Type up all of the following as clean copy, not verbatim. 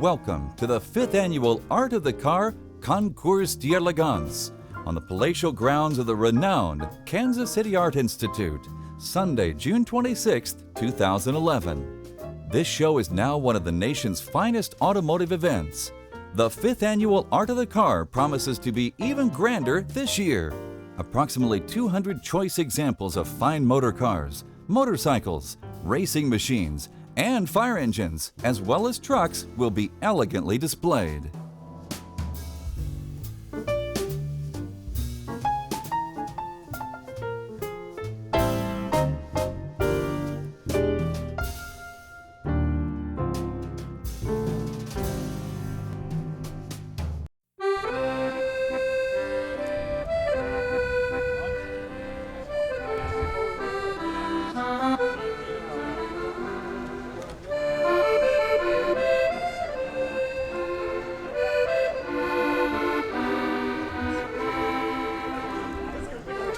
Welcome to the 5th Annual Art of the Car Concours d'Elegance on the palatial grounds of the renowned Kansas City Art Institute, Sunday, June 26, 2011. This show is now one of the nation's finest automotive events. The 5th Annual Art of the Car promises to be even grander this year. Approximately 200 choice examples of fine motor cars, motorcycles, racing machines, and fire engines, as well as trucks, will be elegantly displayed.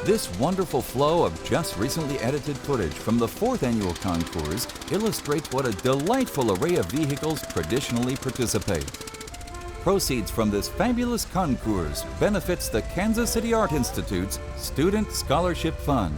This wonderful flow of just recently edited footage from the 4th Annual Concours illustrates what a delightful array of vehicles traditionally participate. Proceeds from this fabulous concours benefits the Kansas City Art Institute's Student Scholarship Fund.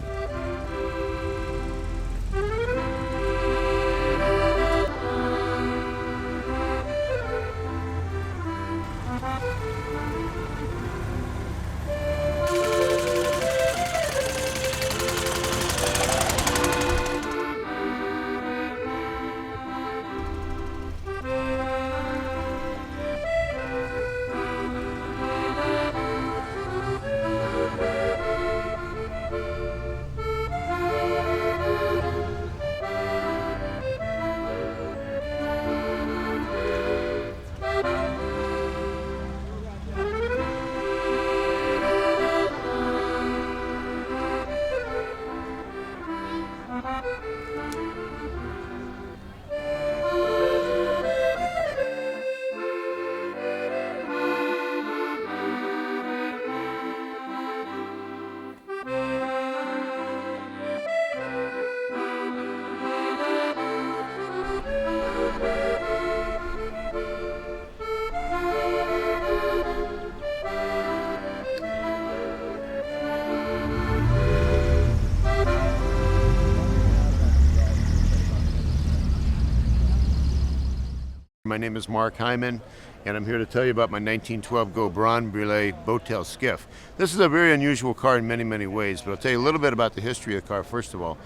My name is Mark Hyman, and I'm here to tell you about my 1912 Gobran Brûlé Boattail skiff. This is a very unusual car in many, many ways, but I'll tell you a little bit about the history of the car first of all.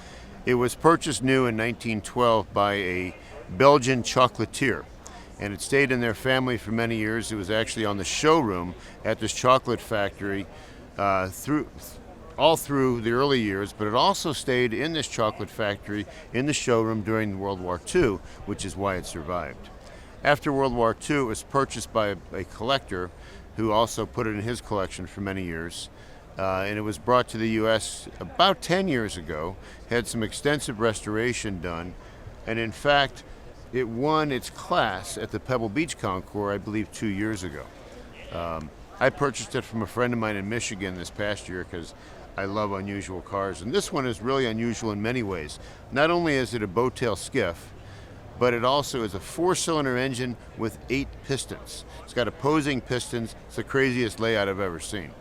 It was purchased new in 1912 by a Belgian chocolatier, and it stayed in their family for many years. It was actually on the showroom at this chocolate factory all through the early years, but it also stayed in this chocolate factory in the showroom during World War II, which is why it survived. After World War II, it was purchased by a collector who also put it in his collection for many years. And it was brought to the U.S. about 10 years ago, had some extensive restoration done, and in fact, it won its class at the Pebble Beach Concours, I believe, 2 years ago. I purchased it from a friend of mine in Michigan this past year because I love unusual cars, and this one is really unusual in many ways. Not only is it a boat-tail skiff, but it also is a 4-cylinder engine with 8 pistons. It's got opposing pistons. It's the craziest layout I've ever seen.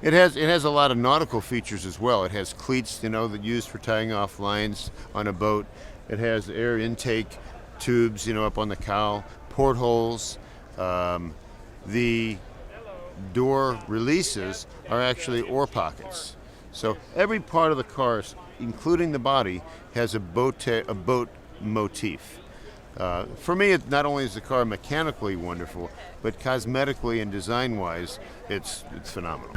It has a lot of nautical features as well. It has cleats, that used for tying off lines on a boat. It has air intake tubes, up on the cowl, portholes. The door releases are actually oar pockets. So every part of the car, including the body, has a boat motif. For me, it not only is the car mechanically wonderful, but cosmetically and design-wise, it's phenomenal.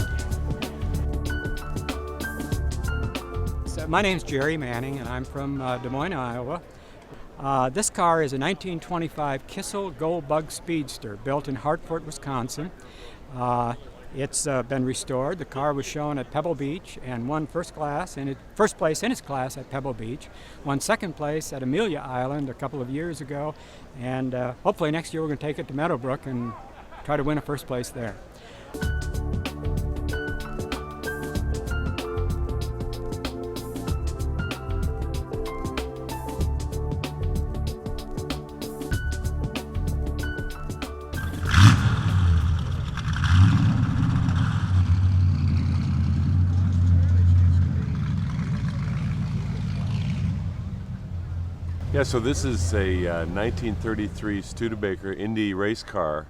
So my name's Jerry Manning, and I'm from Des Moines, Iowa. This car is a 1925 Kissel Gold Bug Speedster built in Hartford, Wisconsin. It's been restored. The car was shown at Pebble Beach and won first place in its class at Pebble Beach, won second place at Amelia Island a couple of years ago, and hopefully next year we're going to take it to Meadowbrook and try to win a first place there. Yeah, so this is a 1933 Studebaker Indy race car.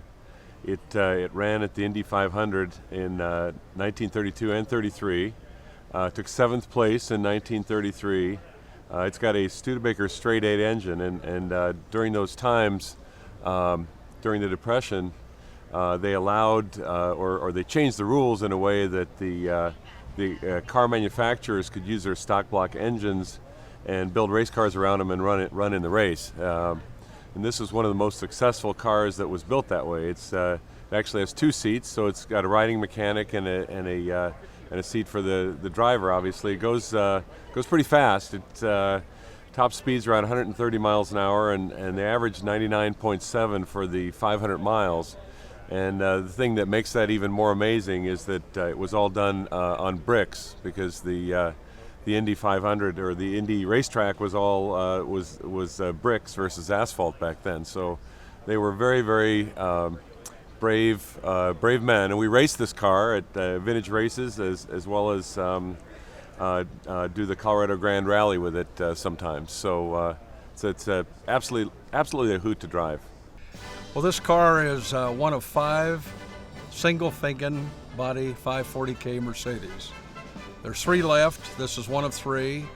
It ran at the Indy 500 in 1932 and 33. Took 7th place in 1933. It's got a Studebaker straight 8 engine, and during those times, during the Depression, they allowed or they changed the rules in a way that the car manufacturers could use their stock block engines and build race cars around them and run in the race. And this is one of the most successful cars that was built that way. It actually has 2 seats, so it's got a riding mechanic and a seat for the driver. Obviously, it goes pretty fast. It top speeds around 130 miles an hour, and they average 99.7 for the 500 miles. And the thing that makes that even more amazing is that it was all done on bricks, because the Indy 500 or the Indy racetrack was all was bricks versus asphalt back then. So they were very, very brave men, and we raced this car at vintage races as well as do the Colorado Grand Rally with it sometimes. So it's absolutely a hoot to drive. Well, this car is one of 5 single Finken body 540K Mercedes. There's 3 left. This is one of 3.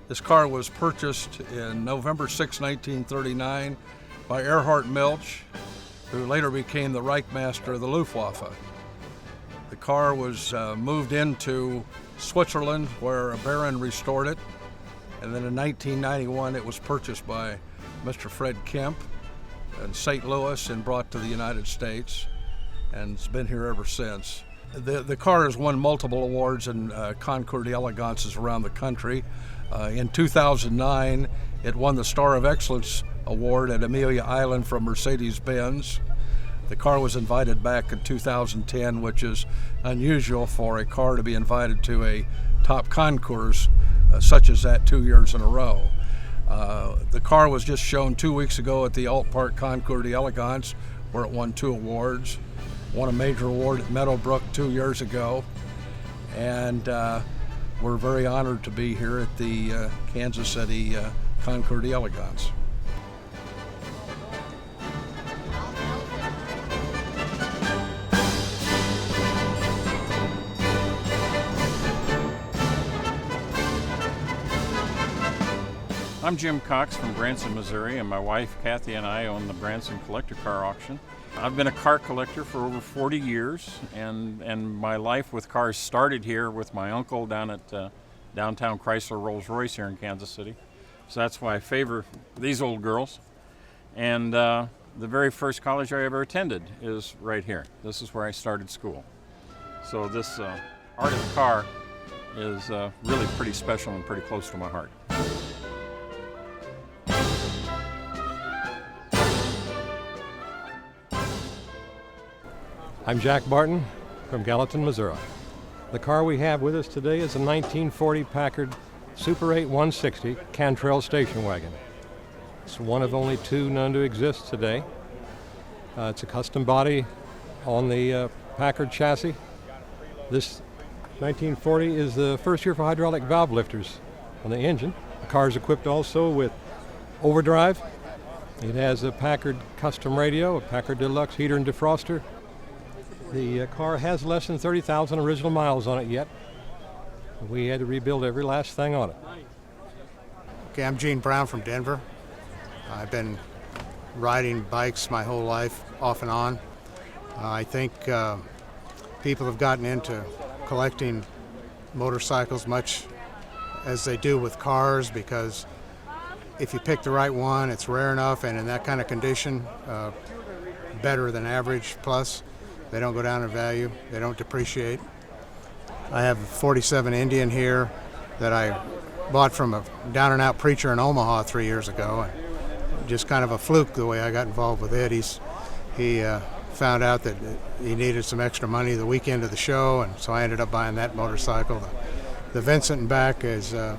This car was purchased in November 6, 1939 by Erhard Milch, who later became the Reichsmaster of the Luftwaffe. The car was moved into Switzerland, where a baron restored it, and then in 1991 it was purchased by Mr. Fred Kemp in St. Louis and brought to the United States, and it's been here ever since. The car has won multiple awards and Concours d'Elegances around the country. In 2009, it won the Star of Excellence Award at Amelia Island from Mercedes-Benz. The car was invited back in 2010, which is unusual for a car to be invited to a top concours such as that 2 years in a row. The car was just shown 2 weeks ago at the Alt Park Concours d'Elegance, where it won 2 awards. Won a major award at Meadowbrook 2 years ago, and we're very honored to be here at the Kansas City Concours d'Elegance. I'm Jim Cox from Branson, Missouri, and my wife Kathy and I own the Branson Collector Car Auction. I've been a car collector for over 40 years, and my life with cars started here with my uncle down at downtown Chrysler Rolls-Royce here in Kansas City. So that's why I favor these old girls. And the very first college I ever attended is right here. This is where I started school. So this art of the car is really pretty special and pretty close to my heart. I'm Jack Barton from Gallatin, Missouri. The car we have with us today is a 1940 Packard Super 8 160 Cantrell station wagon. It's one of only 2 known to exist today. It's a custom body on the Packard chassis. This 1940 is the first year for hydraulic valve lifters on the engine. The car is equipped also with overdrive. It has a Packard custom radio, a Packard Deluxe heater and defroster. The car has less than 30,000 original miles on it yet. We had to rebuild every last thing on it. Okay, I'm Gene Brown from Denver. I've been riding bikes my whole life, off and on. I think people have gotten into collecting motorcycles much as they do with cars, because if you pick the right one, it's rare enough, and in that kind of condition, better than average plus. They don't go down in value. They don't depreciate. I have a 47 Indian here that I bought from a down-and-out preacher in Omaha 3 years ago. And just kind of a fluke the way I got involved with it. He found out that he needed some extra money the weekend of the show, and so I ended up buying that motorcycle. The Vincent in back has a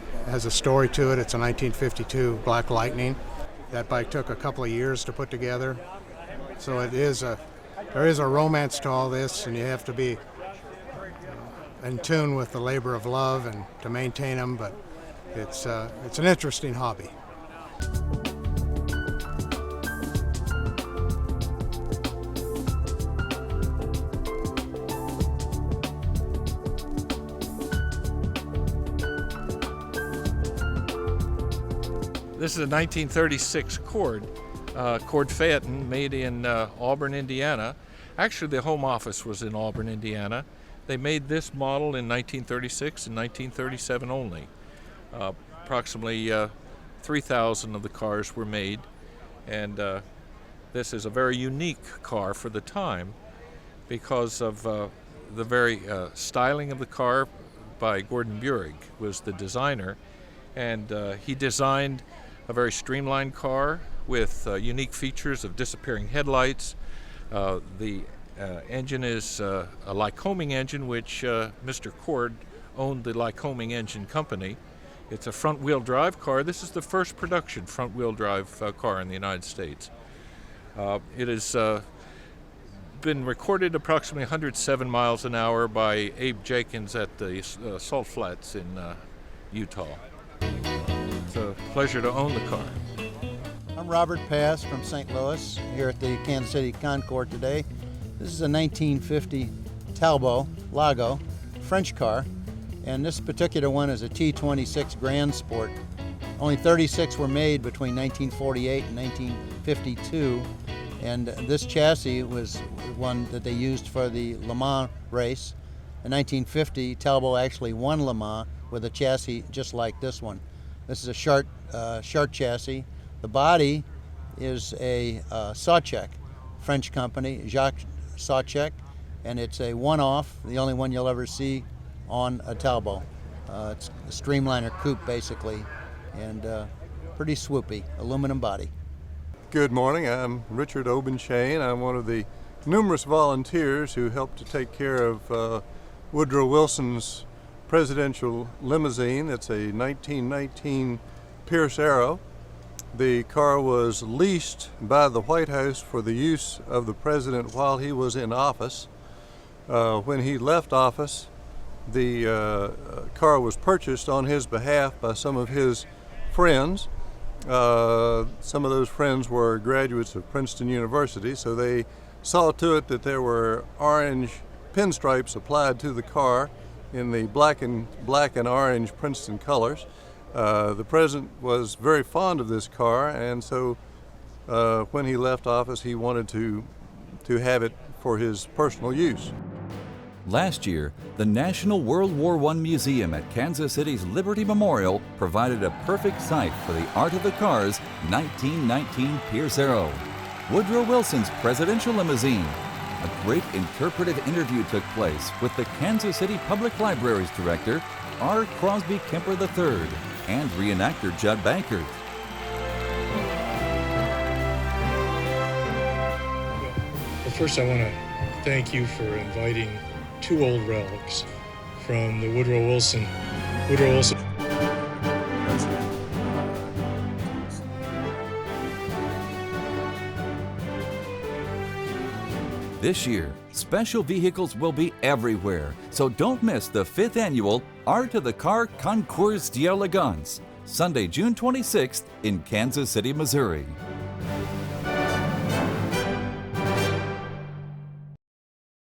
story to it. It's a 1952 Black Lightning. That bike took a couple of years to put together. So there is a romance to all this, and you have to be in tune with the labor of love and to maintain them, but it's an interesting hobby. This is a 1936 Cord Phaeton, made in Auburn, Indiana. Actually, the home office was in Auburn, Indiana. They made this model in 1936 and 1937 only. Approximately 3,000 of the cars were made, and this is a very unique car for the time because of the very styling of the car by Gordon Burig was the designer, and he designed a very streamlined car with unique features of disappearing headlights. The engine is a Lycoming engine, which Mr. Cord owned the Lycoming Engine Company. It's a front-wheel drive car. This is the first production front-wheel drive car in the United States. It has been recorded approximately 107 miles an hour by Abe Jenkins at the Salt Flats in Utah. It's a pleasure to own the car. I'm Robert Pass from St. Louis, here at the Kansas City Concord today. This is a 1950 Talbot Lago French car, and this particular one is a T26 Grand Sport. Only 36 were made between 1948 and 1952, and this chassis was one that they used for the Le Mans race. In 1950, Talbot actually won Le Mans with a chassis just like this one. This is a Chart chassis. The body is a Sawchek French company, Jacques Sawchek, and it's a one-off, the only one you'll ever see on a Talbot. It's a streamliner coupe basically, and pretty swoopy, aluminum body. Good morning, I'm Richard Obenchain. I'm one of the numerous volunteers who helped to take care of Woodrow Wilson's presidential limousine. It's a 1919 Pierce Arrow. The car was leased by the White House for the use of the president while he was in office. When he left office, the car was purchased on his behalf by some of his friends. Some of those friends were graduates of Princeton University, so they saw to it that there were orange pinstripes applied to the car in the black and orange Princeton colors. The president was very fond of this car, and so when he left office, he wanted to have it for his personal use. Last year, the National World War I Museum at Kansas City's Liberty Memorial provided a perfect site for the Art of the Car's 1919 Pierce Arrow, Woodrow Wilson's presidential limousine. A great interpretive interview took place with the Kansas City Public Library's director, R. Crosby Kemper III, and reenactor Judd Bankert. Well, first I want to thank you for inviting two old relics from the Woodrow Wilson. This year, special vehicles will be everywhere, so don't miss the 5th annual Art of the Car Concours d'Elegance, Sunday, June 26th in Kansas City, Missouri.